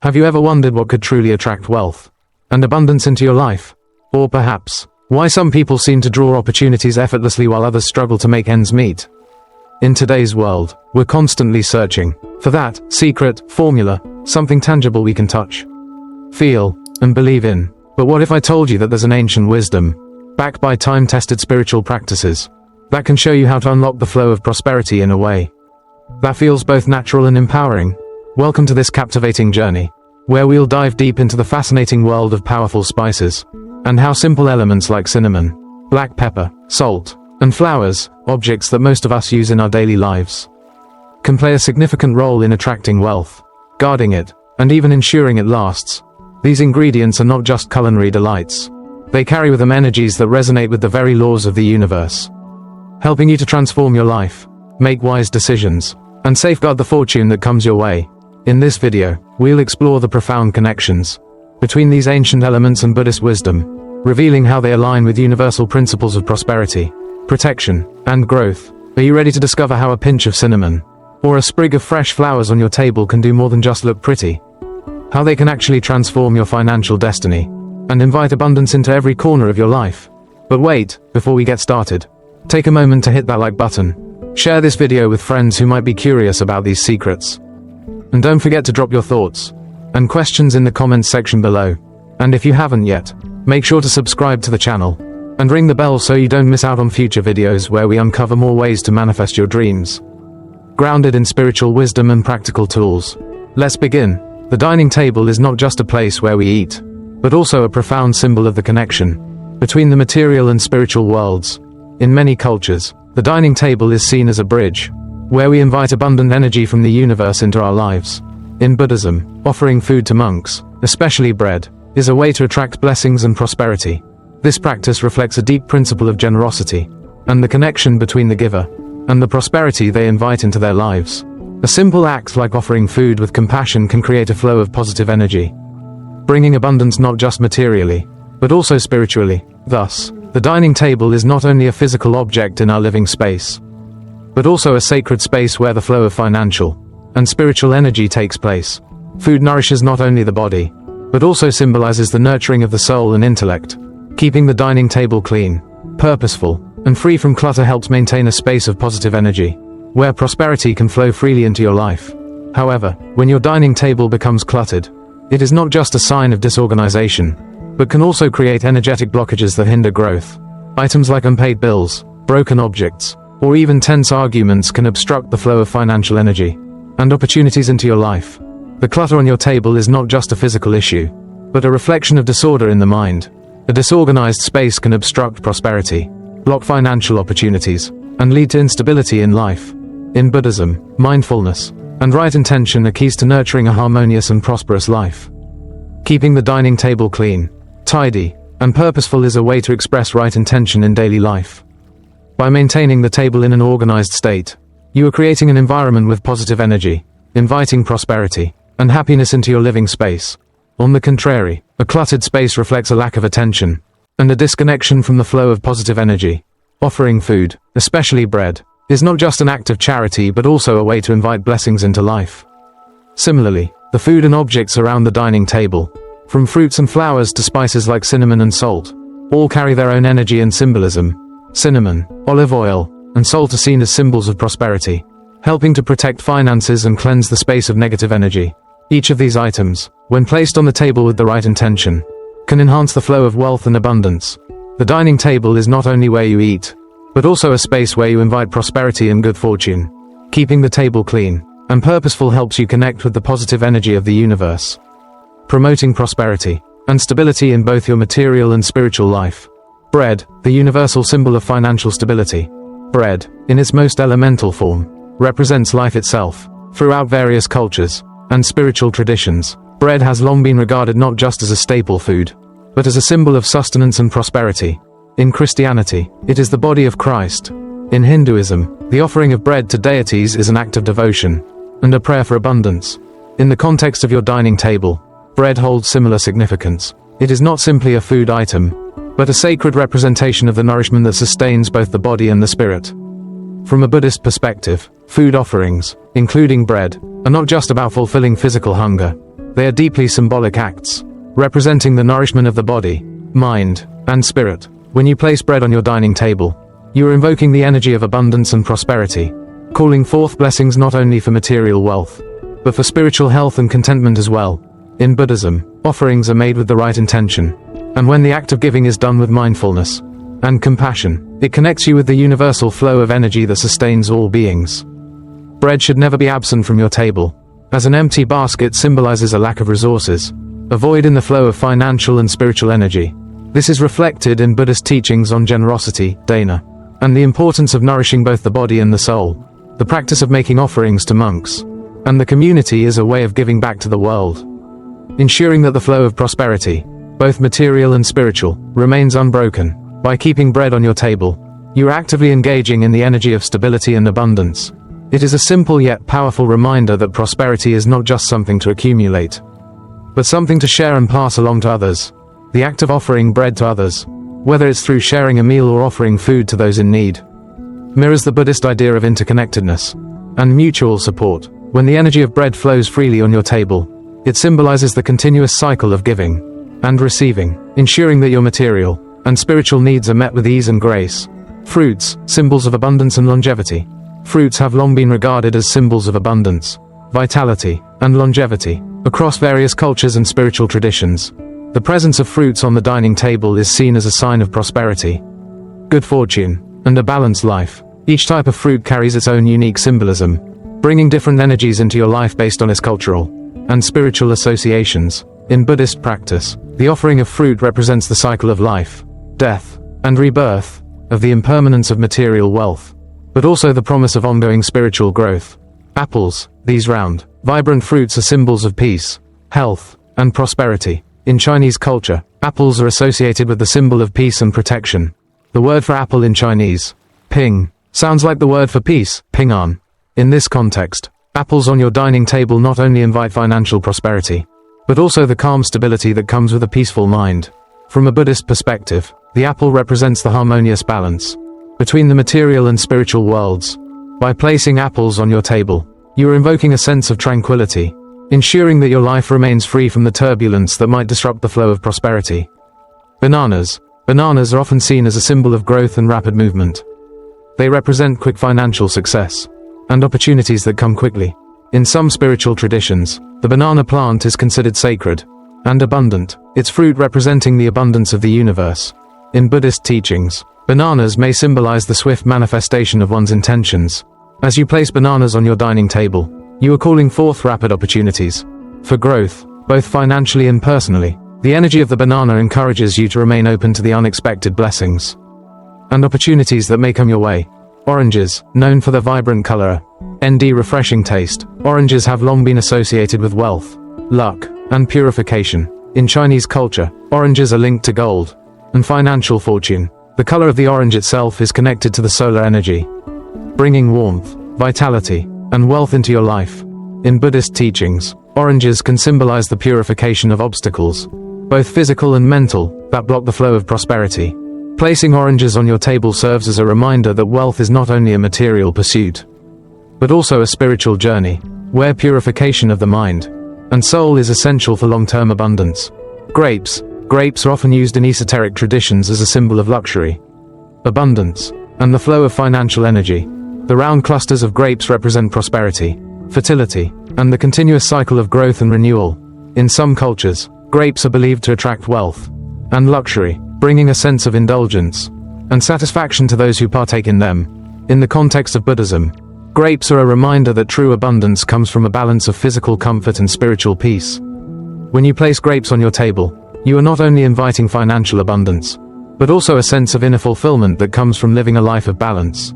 Have you ever wondered what could truly attract wealth and abundance into your life? Or perhaps, why some people seem to draw opportunities effortlessly while others struggle to make ends meet? In today's world, we're constantly searching for that secret formula, something tangible we can touch, feel, and believe in. But what if I told you that there's an ancient wisdom, backed by time-tested spiritual practices, that can show you how to unlock the flow of prosperity in a way that feels both natural and empowering? Welcome to this captivating journey, where we'll dive deep into the fascinating world of powerful spices, and how simple elements like cinnamon, black pepper, salt, and flowers, objects that most of us use in our daily lives, can play a significant role in attracting wealth, guarding it, and even ensuring it lasts. These ingredients are not just culinary delights. They carry with them energies that resonate with the very laws of the universe, helping you to transform your life, make wise decisions, and safeguard the fortune that comes your way. In this video, we'll explore the profound connections between these ancient elements and Buddhist wisdom, revealing how they align with universal principles of prosperity, protection, and growth. Are you ready to discover how a pinch of cinnamon, or a sprig of fresh flowers on your table can do more than just look pretty? How they can actually transform your financial destiny, and invite abundance into every corner of your life. But wait, before we get started, take a moment to hit that like button. Share this video with friends who might be curious about these secrets. And don't forget to drop your thoughts and questions in the comments section below. And if you haven't yet, make sure to subscribe to the channel and ring the bell so you don't miss out on future videos where we uncover more ways to manifest your dreams, grounded in spiritual wisdom and practical tools. Let's begin. The dining table is not just a place where we eat, but also a profound symbol of the connection between the material and spiritual worlds. In many cultures, the dining table is seen as a bridge, where we invite abundant energy from the universe into our lives. In Buddhism, offering food to monks, especially bread, is a way to attract blessings and prosperity. This practice reflects a deep principle of generosity, and the connection between the giver and the prosperity they invite into their lives. A simple act like offering food with compassion can create a flow of positive energy, bringing abundance not just materially, but also spiritually. Thus, the dining table is not only a physical object in our living space, but also a sacred space where the flow of financial and spiritual energy takes place. Food nourishes not only the body, but also symbolizes the nurturing of the soul and intellect. Keeping the dining table clean, purposeful, and free from clutter helps maintain a space of positive energy, where prosperity can flow freely into your life. However, when your dining table becomes cluttered, it is not just a sign of disorganization, but can also create energetic blockages that hinder growth. Items like unpaid bills, broken objects, or even tense arguments can obstruct the flow of financial energy and opportunities into your life. The clutter on your table is not just a physical issue, but a reflection of disorder in the mind. A disorganized space can obstruct prosperity, block financial opportunities, and lead to instability in life. In Buddhism, mindfulness and right intention are keys to nurturing a harmonious and prosperous life. Keeping the dining table clean, tidy, and purposeful is a way to express right intention in daily life. By maintaining the table in an organized state, you are creating an environment with positive energy, inviting prosperity and happiness into your living space. On the contrary, a cluttered space reflects a lack of attention and a disconnection from the flow of positive energy. Offering food, especially bread, is not just an act of charity but also a way to invite blessings into life. Similarly, the food and objects around the dining table, from fruits and flowers to spices like cinnamon and salt, all carry their own energy and symbolism. Cinnamon, olive oil, and salt are seen as symbols of prosperity, helping to protect finances and cleanse the space of negative energy. Each of these items, when placed on the table with the right intention, can enhance the flow of wealth and abundance. The dining table is not only where you eat, but also a space where you invite prosperity and good fortune. Keeping the table clean and purposeful helps you connect with the positive energy of the universe, promoting prosperity and stability in both your material and spiritual life. Bread, the universal symbol of financial stability. Bread, in its most elemental form, represents life itself. Throughout various cultures and spiritual traditions, bread has long been regarded not just as a staple food, but as a symbol of sustenance and prosperity. In Christianity, it is the body of Christ. In Hinduism, the offering of bread to deities is an act of devotion and a prayer for abundance. In the context of your dining table, bread holds similar significance. It is not simply a food item, but a sacred representation of the nourishment that sustains both the body and the spirit. From a Buddhist perspective, food offerings, including bread, are not just about fulfilling physical hunger. They are deeply symbolic acts, representing the nourishment of the body, mind, and spirit. When you place bread on your dining table, you are invoking the energy of abundance and prosperity, calling forth blessings not only for material wealth, but for spiritual health and contentment as well. In Buddhism, offerings are made with the right intention, and when the act of giving is done with mindfulness and compassion, it connects you with the universal flow of energy that sustains all beings. Bread should never be absent from your table, as an empty basket symbolizes a lack of resources, a void in the flow of financial and spiritual energy. This is reflected in Buddhist teachings on generosity, dana, and the importance of nourishing both the body and the soul. The practice of making offerings to monks and the community is a way of giving back to the world, ensuring that the flow of prosperity, both material and spiritual, remains unbroken. By keeping bread on your table, you are actively engaging in the energy of stability and abundance. It is a simple yet powerful reminder that prosperity is not just something to accumulate, but something to share and pass along to others. The act of offering bread to others, whether it's through sharing a meal or offering food to those in need, mirrors the Buddhist idea of interconnectedness and mutual support. When the energy of bread flows freely on your table, it symbolizes the continuous cycle of giving and receiving, ensuring that your material and spiritual needs are met with ease and grace. Fruits, symbols of abundance and longevity. Fruits have long been regarded as symbols of abundance, vitality, and longevity. Across various cultures and spiritual traditions, the presence of fruits on the dining table is seen as a sign of prosperity, good fortune, and a balanced life. Each type of fruit carries its own unique symbolism, bringing different energies into your life based on its cultural and spiritual associations. In Buddhist practice, the offering of fruit represents the cycle of life, death, and rebirth, of the impermanence of material wealth, but also the promise of ongoing spiritual growth. Apples, these round, vibrant fruits are symbols of peace, health, and prosperity. In Chinese culture, apples are associated with the symbol of peace and protection. The word for apple in Chinese, ping, sounds like the word for peace, ping'an. In this context, apples on your dining table not only invite financial prosperity, but also the calm stability that comes with a peaceful mind. From a Buddhist perspective, the apple represents the harmonious balance between the material and spiritual worlds. By placing apples on your table, you are invoking a sense of tranquility, ensuring that your life remains free from the turbulence that might disrupt the flow of prosperity. Bananas. Bananas are often seen as a symbol of growth and rapid movement. They represent quick financial success and opportunities that come quickly. In some spiritual traditions, the banana plant is considered sacred and abundant, its fruit representing the abundance of the universe. In Buddhist teachings, bananas may symbolize the swift manifestation of one's intentions. As you place bananas on your dining table, you are calling forth rapid opportunities for growth, both financially and personally. The energy of the banana encourages you to remain open to the unexpected blessings and opportunities that may come your way. Oranges, known for their vibrant color and refreshing taste, oranges have long been associated with wealth, luck, and purification. In Chinese culture, oranges are linked to gold and financial fortune. The color of the orange itself is connected to the solar energy, bringing warmth, vitality, and wealth into your life. In Buddhist teachings, oranges can symbolize the purification of obstacles, both physical and mental, that block the flow of prosperity. Placing oranges on your table serves as a reminder that wealth is not only a material pursuit, but also a spiritual journey, where purification of the mind and soul is essential for long-term abundance. Grapes. Grapes are often used in esoteric traditions as a symbol of luxury, abundance, and the flow of financial energy. The round clusters of grapes represent prosperity, fertility, and the continuous cycle of growth and renewal. In some cultures, grapes are believed to attract wealth and luxury, bringing a sense of indulgence and satisfaction to those who partake in them. In the context of Buddhism, grapes are a reminder that true abundance comes from a balance of physical comfort and spiritual peace. When you place grapes on your table, you are not only inviting financial abundance, but also a sense of inner fulfillment that comes from living a life of balance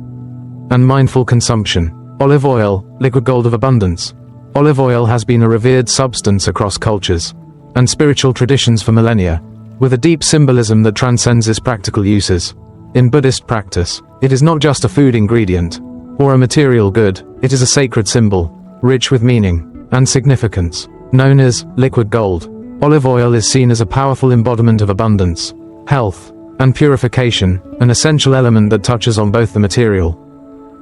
and mindful consumption. Olive oil, liquid gold of abundance. Olive oil has been a revered substance across cultures and spiritual traditions for millennia, with a deep symbolism that transcends its practical uses. In Buddhist practice, it is not just a food ingredient or a material good, it is a sacred symbol, rich with meaning and significance. Known as liquid gold, olive oil is seen as a powerful embodiment of abundance, health, and purification, an essential element that touches on both the material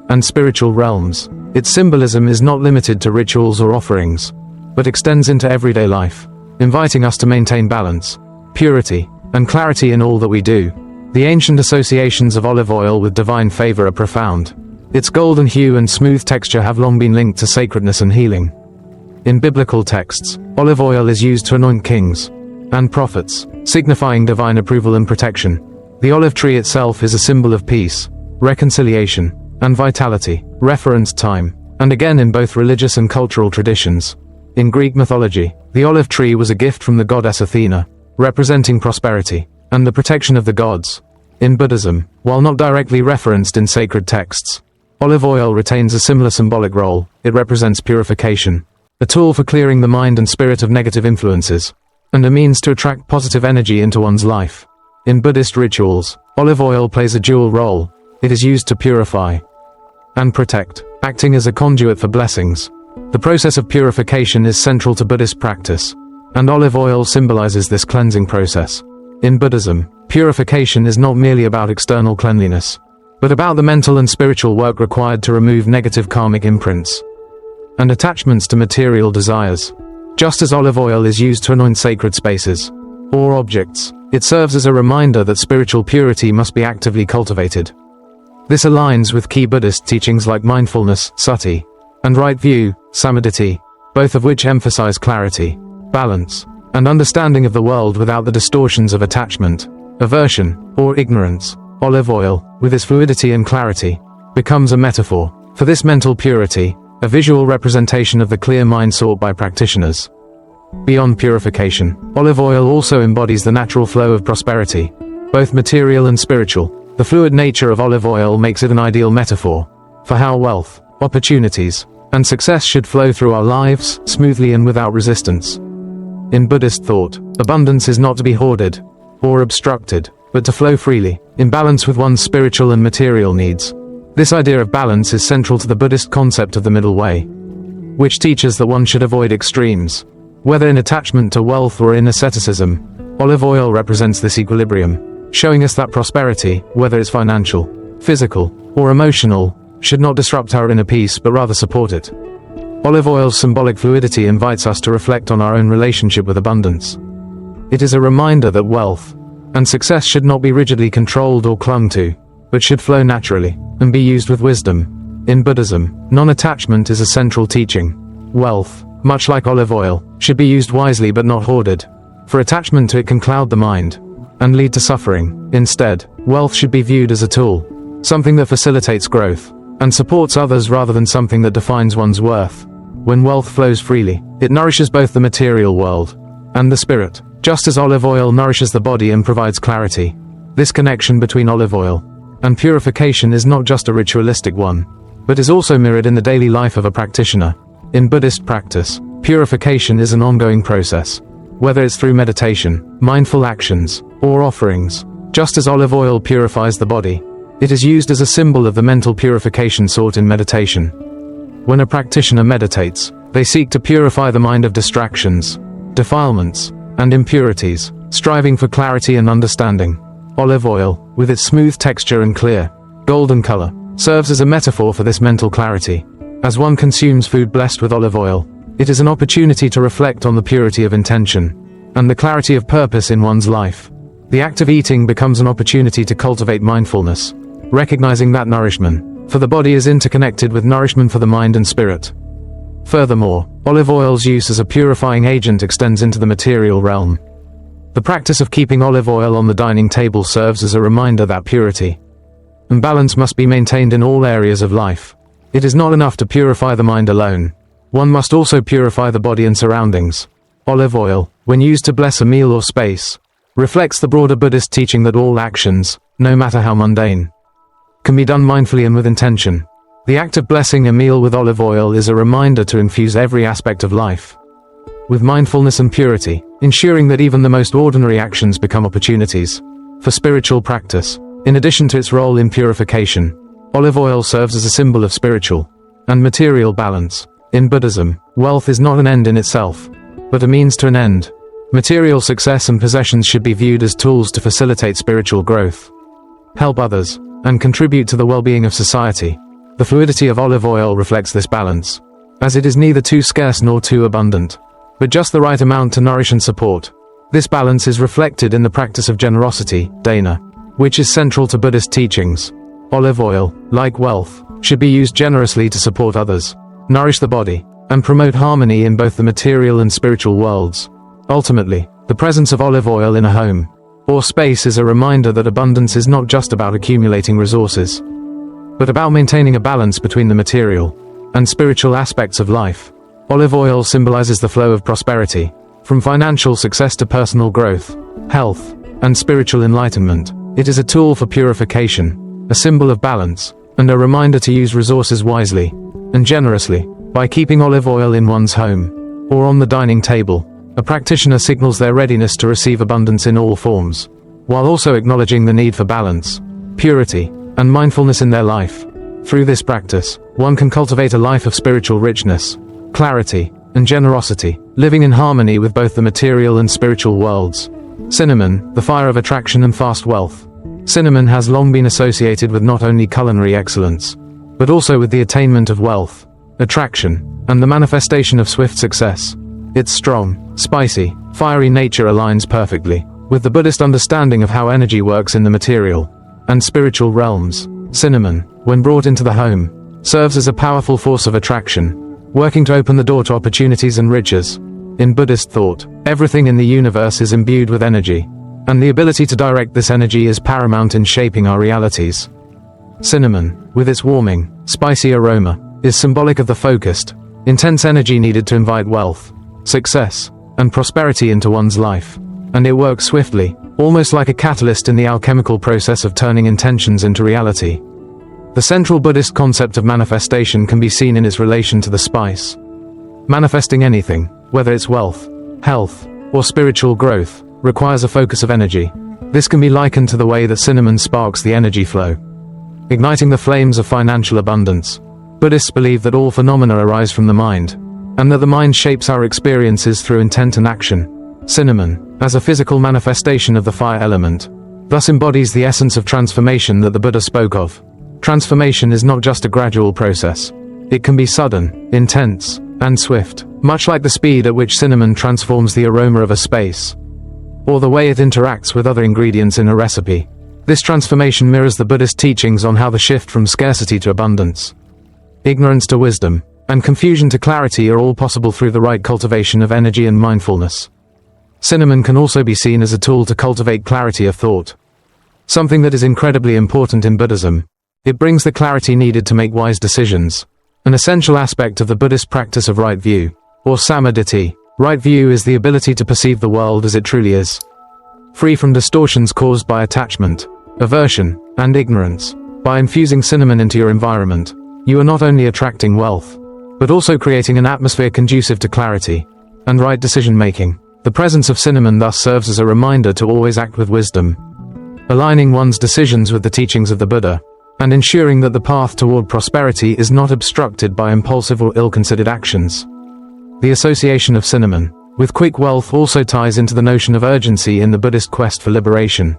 and spiritual realms. Its symbolism is not limited to rituals or offerings, but extends into everyday life, inviting us to maintain balance, purity, and clarity in all that we do. The ancient associations of olive oil with divine favor are profound. Its golden hue and smooth texture have long been linked to sacredness and healing. In biblical texts, olive oil is used to anoint kings and prophets, signifying divine approval and protection. The olive tree itself is a symbol of peace, reconciliation, and vitality, referenced time and again in both religious and cultural traditions. In Greek mythology, the olive tree was a gift from the goddess Athena, representing prosperity and the protection of the gods. In Buddhism, while not directly referenced in sacred texts, olive oil retains a similar symbolic role. It represents purification, a tool for clearing the mind and spirit of negative influences, and a means to attract positive energy into one's life. In Buddhist rituals, olive oil plays a dual role. It is used to purify and protect, acting as a conduit for blessings. The process of purification is central to Buddhist practice, and olive oil symbolizes this cleansing process. In Buddhism, purification is not merely about external cleanliness, but about the mental and spiritual work required to remove negative karmic imprints and attachments to material desires. Just as olive oil is used to anoint sacred spaces or objects, it serves as a reminder that spiritual purity must be actively cultivated. This aligns with key Buddhist teachings like mindfulness, sati, and right view, samadhi, both of which emphasize clarity, balance, and understanding of the world without the distortions of attachment, aversion, or ignorance. Olive oil, with its fluidity and clarity, becomes a metaphor for this mental purity, a visual representation of the clear mind sought by practitioners. Beyond purification, olive oil also embodies the natural flow of prosperity, both material and spiritual. The fluid nature of olive oil makes it an ideal metaphor for how wealth, opportunities, and success should flow through our lives, smoothly and without resistance. In Buddhist thought, abundance is not to be hoarded or obstructed, but to flow freely, in balance with one's spiritual and material needs. This idea of balance is central to the Buddhist concept of the middle way, which teaches that one should avoid extremes. Whether in attachment to wealth or in asceticism, olive oil represents this equilibrium, showing us that prosperity, whether it's financial, physical, or emotional, should not disrupt our inner peace but rather support it. Olive oil's symbolic fluidity invites us to reflect on our own relationship with abundance. It is a reminder that wealth and success should not be rigidly controlled or clung to, but should flow naturally and be used with wisdom. In Buddhism, non-attachment is a central teaching. Wealth, much like olive oil, should be used wisely but not hoarded, for attachment to it can cloud the mind and lead to suffering. Instead, wealth should be viewed as a tool, something that facilitates growth and supports others rather than something that defines one's worth. When wealth flows freely, it nourishes both the material world and the spirit, just as olive oil nourishes the body and provides clarity. This connection between olive oil and purification is not just a ritualistic one, but is also mirrored in the daily life of a practitioner. In Buddhist practice, purification is an ongoing process, whether it's through meditation, mindful actions, or offerings. Just as olive oil purifies the body, it is used as a symbol of the mental purification sought in meditation. When a practitioner meditates, they seek to purify the mind of distractions, defilements, and impurities, striving for clarity and understanding. Olive oil, with its smooth texture and clear, golden color, serves as a metaphor for this mental clarity. As one consumes food blessed with olive oil, it is an opportunity to reflect on the purity of intention and the clarity of purpose in one's life. The act of eating becomes an opportunity to cultivate mindfulness, recognizing that nourishment for the body is interconnected with nourishment for the mind and spirit. Furthermore, olive oil's use as a purifying agent extends into the material realm. The practice of keeping olive oil on the dining table serves as a reminder that purity and balance must be maintained in all areas of life. It is not enough to purify the mind alone. One must also purify the body and surroundings. Olive oil, when used to bless a meal or space, reflects the broader Buddhist teaching that all actions, no matter how mundane, can be done mindfully and with intention. The act of blessing a meal with olive oil is a reminder to infuse every aspect of life with mindfulness and purity, ensuring that even the most ordinary actions become opportunities for spiritual practice. In addition to its role in purification, olive oil serves as a symbol of spiritual and material balance. In Buddhism, wealth is not an end in itself, but a means to an end. Material success and possessions should be viewed as tools to facilitate spiritual growth, help others, and contribute to the well-being of society. The fluidity of olive oil reflects this balance. as it is neither too scarce nor too abundant, but just the right amount to nourish and support. This balance is reflected in the practice of generosity, dana, which is central to Buddhist teachings. Olive oil, like wealth, should be used generously to support others, nourish the body, and promote harmony in both the material and spiritual worlds. Ultimately, the presence of olive oil in a home or space is a reminder that abundance is not just about accumulating resources, but about maintaining a balance between the material and spiritual aspects of life. Olive oil symbolizes the flow of prosperity, from financial success to personal growth, health, and spiritual enlightenment. It is a tool for purification, a symbol of balance, and a reminder to use resources wisely and generously. By keeping olive oil in one's home or on the dining table, a practitioner signals their readiness to receive abundance in all forms, while also acknowledging the need for balance, purity, and mindfulness in their life. Through this practice, one can cultivate a life of spiritual richness, clarity, and generosity, living in harmony with both the material and spiritual worlds. Cinnamon, the fire of attraction and fast wealth. Cinnamon has long been associated with not only culinary excellence, but also with the attainment of wealth, attraction, and the manifestation of swift success. Its strong, spicy, fiery nature aligns perfectly with the Buddhist understanding of how energy works in the material and spiritual realms. Cinnamon, when brought into the home, serves as a powerful force of attraction, working to open the door to opportunities and riches. In Buddhist thought, everything in the universe is imbued with energy, and the ability to direct this energy is paramount in shaping our realities. Cinnamon, with its warming, spicy aroma, is symbolic of the focused, intense energy needed to invite wealth, success, and prosperity into one's life. And it works swiftly, almost like a catalyst in the alchemical process of turning intentions into reality. The central Buddhist concept of manifestation can be seen in its relation to the spice. Manifesting anything, whether it's wealth, health, or spiritual growth, requires a focus of energy. This can be likened to the way that cinnamon sparks the energy flow, igniting the flames of financial abundance. Buddhists believe that all phenomena arise from the mind, and that the mind shapes our experiences through intent and action. Cinnamon, as a physical manifestation of the fire element, thus embodies the essence of transformation that the Buddha spoke of. Transformation is not just a gradual process. It can be sudden, intense, and swift, much like the speed at which cinnamon transforms the aroma of a space, or the way it interacts with other ingredients in a recipe. This transformation mirrors the Buddhist teachings on how the shift from scarcity to abundance, ignorance to wisdom, and confusion to clarity are all possible through the right cultivation of energy and mindfulness. Cinnamon can also be seen as a tool to cultivate clarity of thought, something that is incredibly important in Buddhism. It brings the clarity needed to make wise decisions, an essential aspect of the Buddhist practice of right view, or samadhi. Right view is the ability to perceive the world as it truly is, free from distortions caused by attachment, aversion, and ignorance. By infusing cinnamon into your environment, you are not only attracting wealth, but also creating an atmosphere conducive to clarity and right decision-making. The presence of cinnamon thus serves as a reminder to always act with wisdom, aligning one's decisions with the teachings of the Buddha, and ensuring that the path toward prosperity is not obstructed by impulsive or ill-considered actions. The association of cinnamon with quick wealth also ties into the notion of urgency in the Buddhist quest for liberation.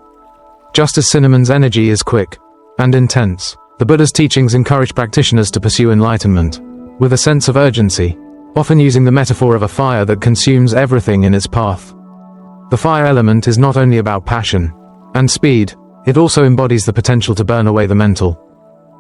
Just as cinnamon's energy is quick and intense, the Buddha's teachings encourage practitioners to pursue enlightenment with a sense of urgency, often using the metaphor of a fire that consumes everything in its path. The fire element is not only about passion and speed, it also embodies the potential to burn away the mental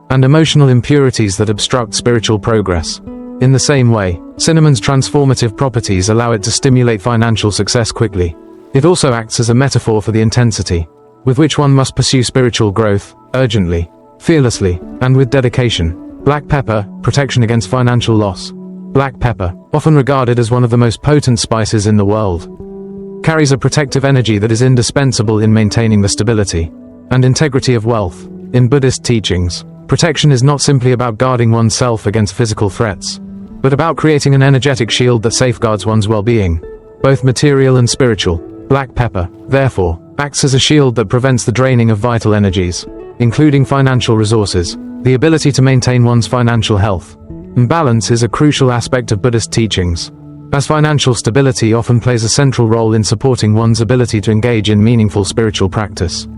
and emotional impurities that obstruct spiritual progress. In the same way, cinnamon's transformative properties allow it to stimulate financial success quickly. It also acts as a metaphor for the intensity with which one must pursue spiritual growth, urgently, fearlessly, and with dedication. Black pepper, protection against financial loss. Black pepper, often regarded as one of the most potent spices in the world, carries a protective energy that is indispensable in maintaining the stability and integrity of wealth. In Buddhist teachings, protection is not simply about guarding oneself against physical threats, but about creating an energetic shield that safeguards one's well-being, both material and spiritual. Black pepper, therefore, acts as a shield that prevents the draining of vital energies, including financial resources. The ability to maintain one's financial health and balance is a crucial aspect of Buddhist teachings, as financial stability often plays a central role in supporting one's ability to engage in meaningful spiritual practice.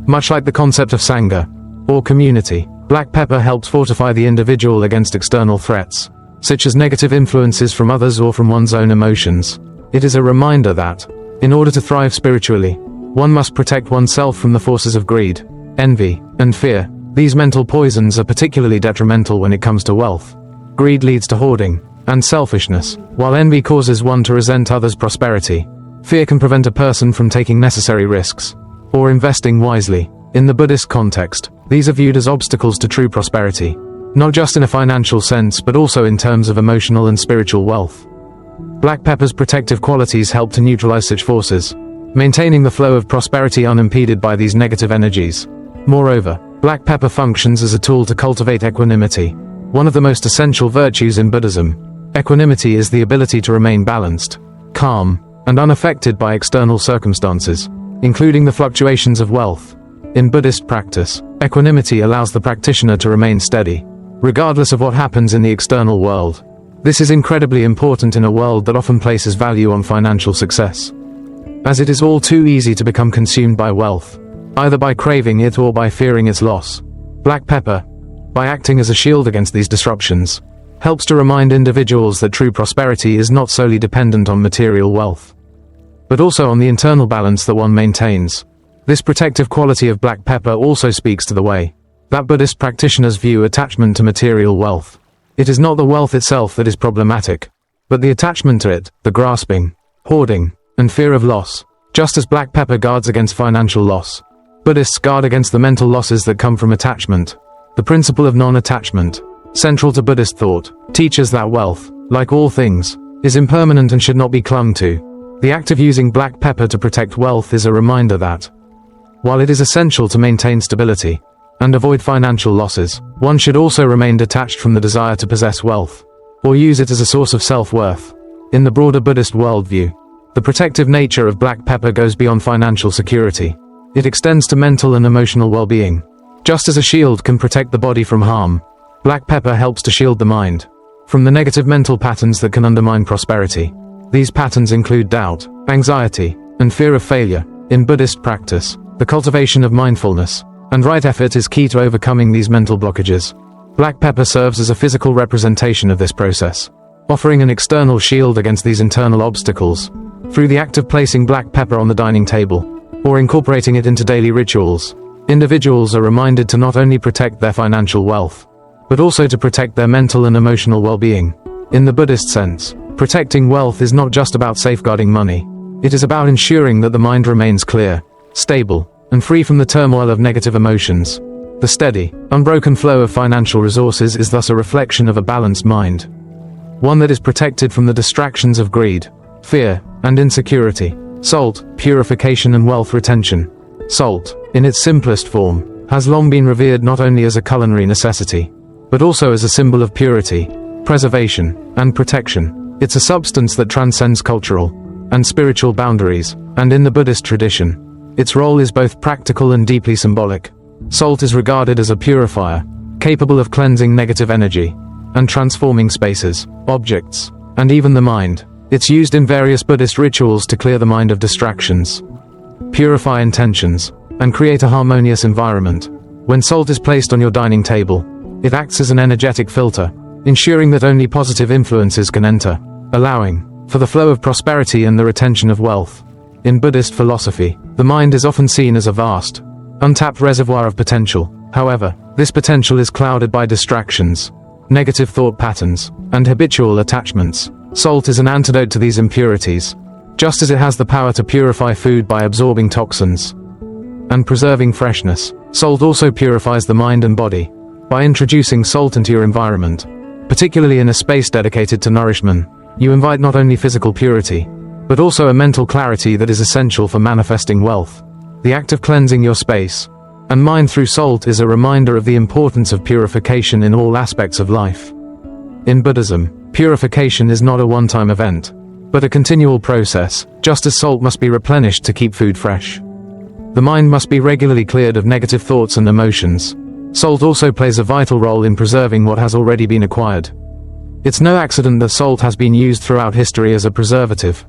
Much like the concept of sangha, or community, black pepper helps fortify the individual against external threats, such as negative influences from others or from one's own emotions. It is a reminder that, in order to thrive spiritually, one must protect oneself from the forces of greed, envy, and fear. These mental poisons are particularly detrimental when it comes to wealth. Greed leads to hoarding and selfishness, while envy causes one to resent others' prosperity. Fear can prevent a person from taking necessary risks or investing wisely. In the Buddhist context, these are viewed as obstacles to true prosperity, not just in a financial sense but also in terms of emotional and spiritual wealth. Black pepper's protective qualities help to neutralize such forces, maintaining the flow of prosperity unimpeded by these negative energies. Moreover, black pepper functions as a tool to cultivate equanimity, one of the most essential virtues in Buddhism. Equanimity is the ability to remain balanced, calm, and unaffected by external circumstances, including the fluctuations of wealth. In Buddhist practice, equanimity allows the practitioner to remain steady, regardless of what happens in the external world. This is incredibly important in a world that often places value on financial success, as it is all too easy to become consumed by wealth, either by craving it or by fearing its loss. Black pepper, by acting as a shield against these disruptions, helps to remind individuals that true prosperity is not solely dependent on material wealth, but also on the internal balance that one maintains. This protective quality of black pepper also speaks to the way that Buddhist practitioners view attachment to material wealth. It is not the wealth itself that is problematic, but the attachment to it, the grasping, hoarding, and fear of loss. Just as black pepper guards against financial loss, Buddhists guard against the mental losses that come from attachment. The principle of non-attachment, central to Buddhist thought, teaches that wealth, like all things, is impermanent and should not be clung to. The act of using black pepper to protect wealth is a reminder that, while it is essential to maintain stability and avoid financial losses, one should also remain detached from the desire to possess wealth, or use it as a source of self-worth. In the broader Buddhist worldview, the protective nature of black pepper goes beyond financial security. It extends to mental and emotional well-being. Just as a shield can protect the body from harm, black pepper helps to shield the mind from the negative mental patterns that can undermine prosperity. These patterns include doubt, anxiety, and fear of failure. In Buddhist practice, the cultivation of mindfulness and right effort is key to overcoming these mental blockages. Black pepper serves as a physical representation of this process, offering an external shield against these internal obstacles. Through the act of placing black pepper on the dining table, or incorporating it into daily rituals, individuals are reminded to not only protect their financial wealth, but also to protect their mental and emotional well-being. In the Buddhist sense, protecting wealth is not just about safeguarding money. It is about ensuring that the mind remains clear, stable, and free from the turmoil of negative emotions. The steady, unbroken flow of financial resources is thus a reflection of a balanced mind, one that is protected from the distractions of greed, fear, and insecurity. Salt, purification and wealth retention. Salt, in its simplest form, has long been revered not only as a culinary necessity, but also as a symbol of purity, preservation, and protection. It's a substance that transcends cultural and spiritual boundaries, and in the Buddhist tradition, its role is both practical and deeply symbolic. Salt is regarded as a purifier, capable of cleansing negative energy and transforming spaces, objects, and even the mind. It's used in various Buddhist rituals to clear the mind of distractions, purify intentions, and create a harmonious environment. When salt is placed on your dining table, it acts as an energetic filter, ensuring that only positive influences can enter, allowing for the flow of prosperity and the retention of wealth. In Buddhist philosophy, the mind is often seen as a vast, untapped reservoir of potential. However, this potential is clouded by distractions, negative thought patterns, and habitual attachments. Salt is an antidote to these impurities, just as it has the power to purify food by absorbing toxins and preserving freshness. Salt also purifies the mind and body. By introducing salt into your environment, particularly in a space dedicated to nourishment, you invite not only physical purity, but also a mental clarity that is essential for manifesting wealth. The act of cleansing your space and mind through salt is a reminder of the importance of purification in all aspects of life. In Buddhism, purification is not a one-time event, but a continual process, just as salt must be replenished to keep food fresh. The mind must be regularly cleared of negative thoughts and emotions. Salt also plays a vital role in preserving what has already been acquired. It's no accident that salt has been used throughout history as a preservative,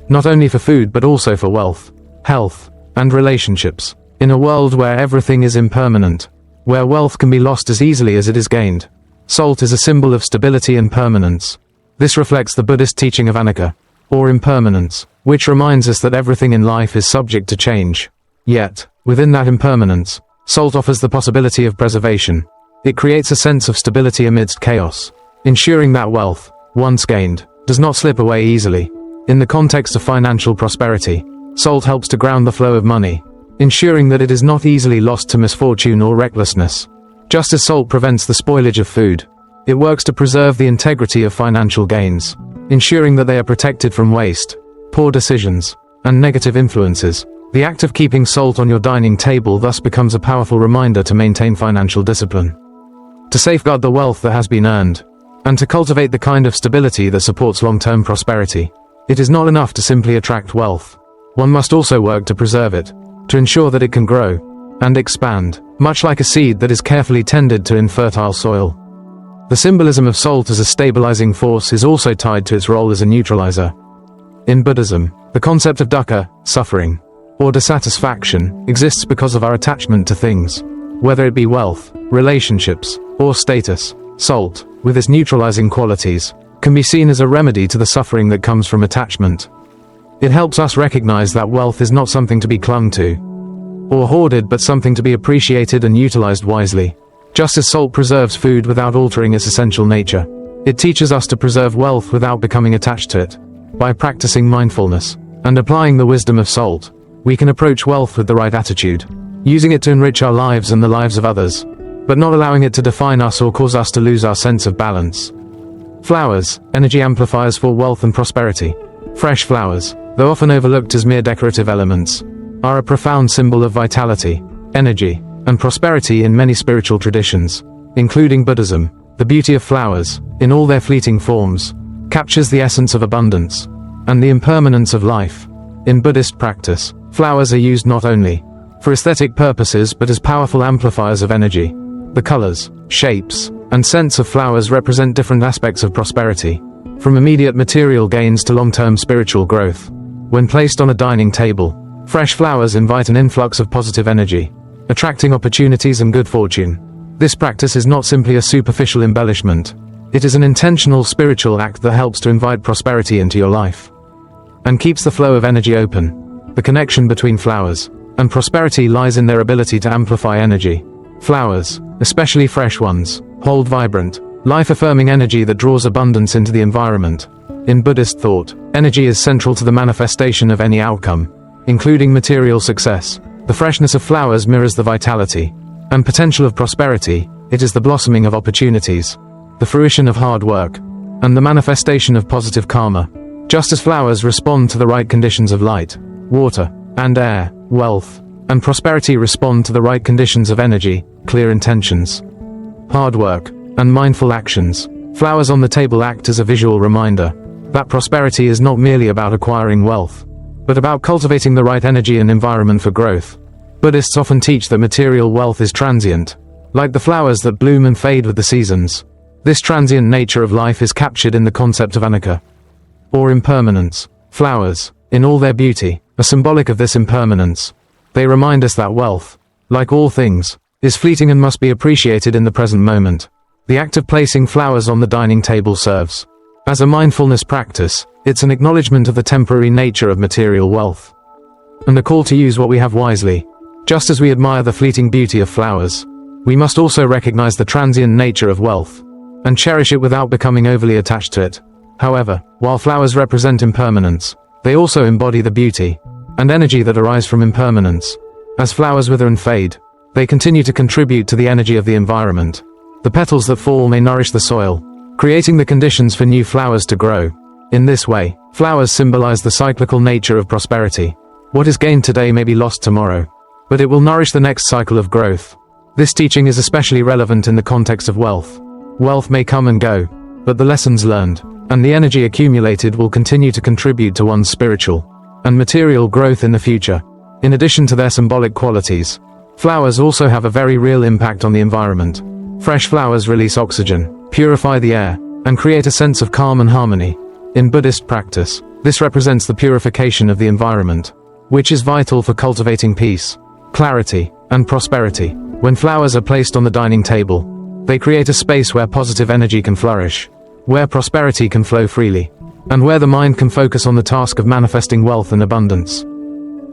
not only for food but also for wealth, health, and relationships. In a world where everything is impermanent, where wealth can be lost as easily as it is gained, Salt is a symbol of stability and permanence. This reflects the Buddhist teaching of anicca, or impermanence, which reminds us that everything in life is subject to change. Yet, within that impermanence, salt offers the possibility of preservation. It creates a sense of stability amidst chaos, ensuring that wealth, once gained, does not slip away easily. In the context of financial prosperity, salt helps to ground the flow of money, ensuring that it is not easily lost to misfortune or recklessness. Just as salt prevents the spoilage of food, it works to preserve the integrity of financial gains, ensuring that they are protected from waste, poor decisions, and negative influences. The act of keeping salt on your dining table thus becomes a powerful reminder to maintain financial discipline, to safeguard the wealth that has been earned, and to cultivate the kind of stability that supports long-term prosperity. It is not enough to simply attract wealth. One must also work to preserve it, to ensure that it can grow and expand, much like a seed that is carefully tended to infertile soil. The symbolism of salt as a stabilizing force is also tied to its role as a neutralizer. In Buddhism, the concept of dukkha, suffering, or dissatisfaction, exists because of our attachment to things. Whether it be wealth, relationships, or status, salt, with its neutralizing qualities, can be seen as a remedy to the suffering that comes from attachment. It helps us recognize that wealth is not something to be clung to or hoarded, but something to be appreciated and utilized wisely. Just as salt preserves food without altering its essential nature, it teaches us to preserve wealth without becoming attached to it. By practicing mindfulness and applying the wisdom of salt, we can approach wealth with the right attitude, using it to enrich our lives and the lives of others, but not allowing it to define us or cause us to lose our sense of balance. Flowers, energy amplifiers for wealth and prosperity. Fresh flowers, though often overlooked as mere decorative elements, are a profound symbol of vitality, energy, and prosperity in many spiritual traditions, including Buddhism. The beauty of flowers, in all their fleeting forms, captures the essence of abundance and the impermanence of life. In Buddhist practice, flowers are used not only for aesthetic purposes but as powerful amplifiers of energy. The colors, shapes, and scents of flowers represent different aspects of prosperity, from immediate material gains to long-term spiritual growth. When placed on a dining table, fresh flowers invite an influx of positive energy, attracting opportunities and good fortune. This practice is not simply a superficial embellishment. It is an intentional spiritual act that helps to invite prosperity into your life and keeps the flow of energy open. The connection between flowers and prosperity lies in their ability to amplify energy. Flowers, especially fresh ones, hold vibrant, life-affirming energy that draws abundance into the environment. In Buddhist thought, energy is central to the manifestation of any outcome, including material success. The freshness of flowers mirrors the vitality and potential of prosperity. It is the blossoming of opportunities, the fruition of hard work, and the manifestation of positive karma. Just as flowers respond to the right conditions of light, water, and air, wealth and prosperity respond to the right conditions of energy, clear intentions, hard work, and mindful actions. Flowers on the table act as a visual reminder that prosperity is not merely about acquiring wealth, but about cultivating the right energy and environment for growth. Buddhists often teach that material wealth is transient, like the flowers that bloom and fade with the seasons. This transient nature of life is captured in the concept of anicca, or impermanence. Flowers, in all their beauty, are symbolic of this impermanence. They remind us that wealth, like all things, is fleeting and must be appreciated in the present moment. The act of placing flowers on the dining table serves as a mindfulness practice. It's an acknowledgement of the temporary nature of material wealth, and a call to use what we have wisely. Just as we admire the fleeting beauty of flowers, we must also recognize the transient nature of wealth, and cherish it without becoming overly attached to it. However, while flowers represent impermanence, they also embody the beauty and energy that arise from impermanence. As flowers wither and fade, they continue to contribute to the energy of the environment. The petals that fall may nourish the soil, creating the conditions for new flowers to grow. In this way, flowers symbolize the cyclical nature of prosperity. What is gained today may be lost tomorrow, but it will nourish the next cycle of growth. This teaching is especially relevant in the context of wealth. Wealth may come and go, but the lessons learned and the energy accumulated will continue to contribute to one's spiritual and material growth in the future. In addition to their symbolic qualities, flowers also have a very real impact on the environment. Fresh flowers release oxygen, purify the air, and create a sense of calm and harmony. In Buddhist practice, this represents the purification of the environment, which is vital for cultivating peace, clarity, and prosperity. When flowers are placed on the dining table, They create a space where positive energy can flourish, where prosperity can flow freely, and where the mind can focus on the task of manifesting wealth and abundance.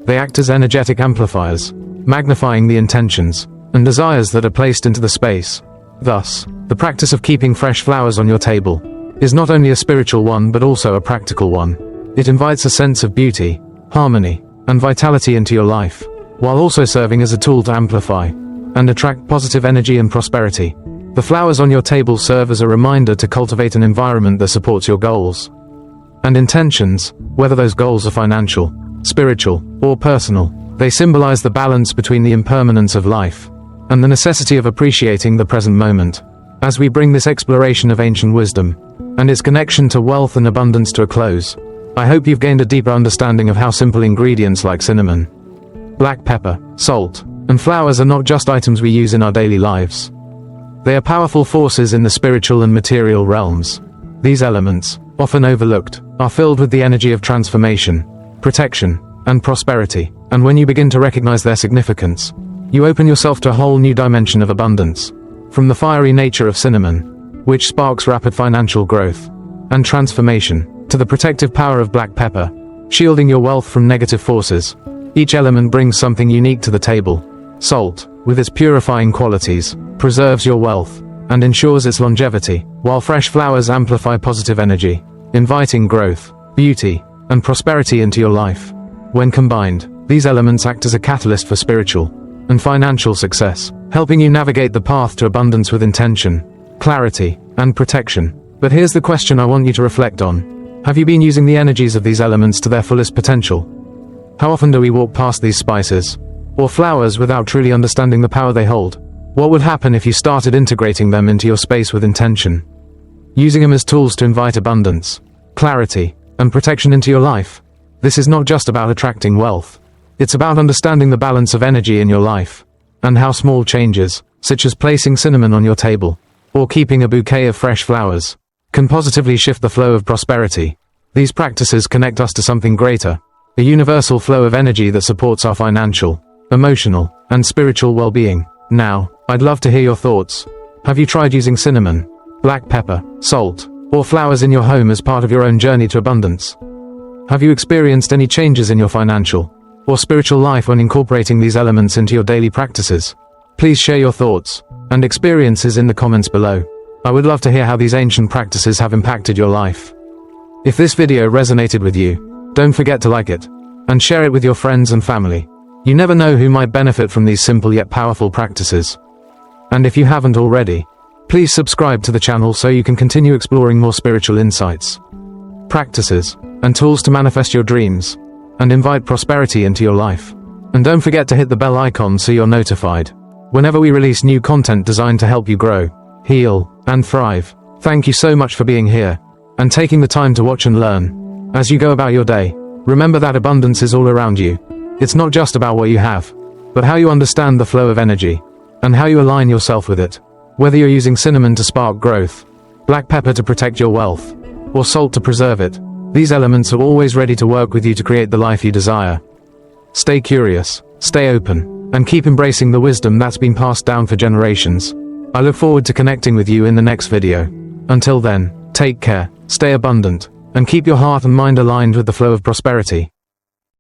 They act as energetic amplifiers, magnifying the intentions and desires that are placed into the space. Thus, the practice of keeping fresh flowers on your table is not only a spiritual one but also a practical one. It invites a sense of beauty, harmony, and vitality into your life, while also serving as a tool to amplify and attract positive energy and prosperity. The flowers on your table serve as a reminder to cultivate an environment that supports your goals and intentions, whether those goals are financial, spiritual, or personal. They symbolize the balance between the impermanence of life and the necessity of appreciating the present moment. As we bring this exploration of ancient wisdom and its connection to wealth and abundance to a close, I hope you've gained a deeper understanding of how simple ingredients like cinnamon, black pepper, salt, and flowers are not just items we use in our daily lives. They are powerful forces in the spiritual and material realms. These elements, often overlooked, are filled with the energy of transformation, protection, and prosperity, and when you begin to recognize their significance, you open yourself to a whole new dimension of abundance. From the fiery nature of cinnamon, which sparks rapid financial growth and transformation, to the protective power of black pepper, shielding your wealth from negative forces, each element brings something unique to the table. Salt, with its purifying qualities, preserves your wealth and ensures its longevity, while fresh flowers amplify positive energy, inviting growth, beauty, and prosperity into your life. When combined, these elements act as a catalyst for spiritual and financial success, helping you navigate the path to abundance with intention, clarity, and protection. But here's the question I want you to reflect on. Have you been using the energies of these elements to their fullest potential? How often do we walk past these spices or flowers without truly understanding the power they hold? What would happen if you started integrating them into your space with intention, using them as tools to invite abundance, clarity, and protection into your life? This is not just about attracting wealth. It's about understanding the balance of energy in your life, and how small changes, such as placing cinnamon on your table, or keeping a bouquet of fresh flowers, can positively shift the flow of prosperity. These practices connect us to something greater, a universal flow of energy that supports our financial, emotional, and spiritual well-being. Now, I'd love to hear your thoughts. Have you tried using cinnamon, black pepper, salt, or flowers in your home as part of your own journey to abundance? Have you experienced any changes in your financial or spiritual life when incorporating these elements into your daily practices? Please share your thoughts and experiences in the comments below. I would love to hear how these ancient practices have impacted your life. If this video resonated with you, don't forget to like it and share it with your friends and family. You never know who might benefit from these simple yet powerful practices. And if you haven't already, please subscribe to the channel so you can continue exploring more spiritual insights, practices, and tools to manifest your dreams and invite prosperity into your life. And don't forget to hit the bell icon so you're notified whenever we release new content designed to help you grow, heal, and thrive. Thank you so much for being here and taking the time to watch and learn. As you go about your day, remember that abundance is all around you. It's not just about what you have, but how you understand the flow of energy and how you align yourself with it. Whether you're using cinnamon to spark growth, black pepper to protect your wealth, or salt to preserve it, these elements are always ready to work with you to create the life you desire. Stay curious, stay open, and keep embracing the wisdom that's been passed down for generations. I look forward to connecting with you in the next video. Until then, take care, stay abundant, and keep your heart and mind aligned with the flow of prosperity.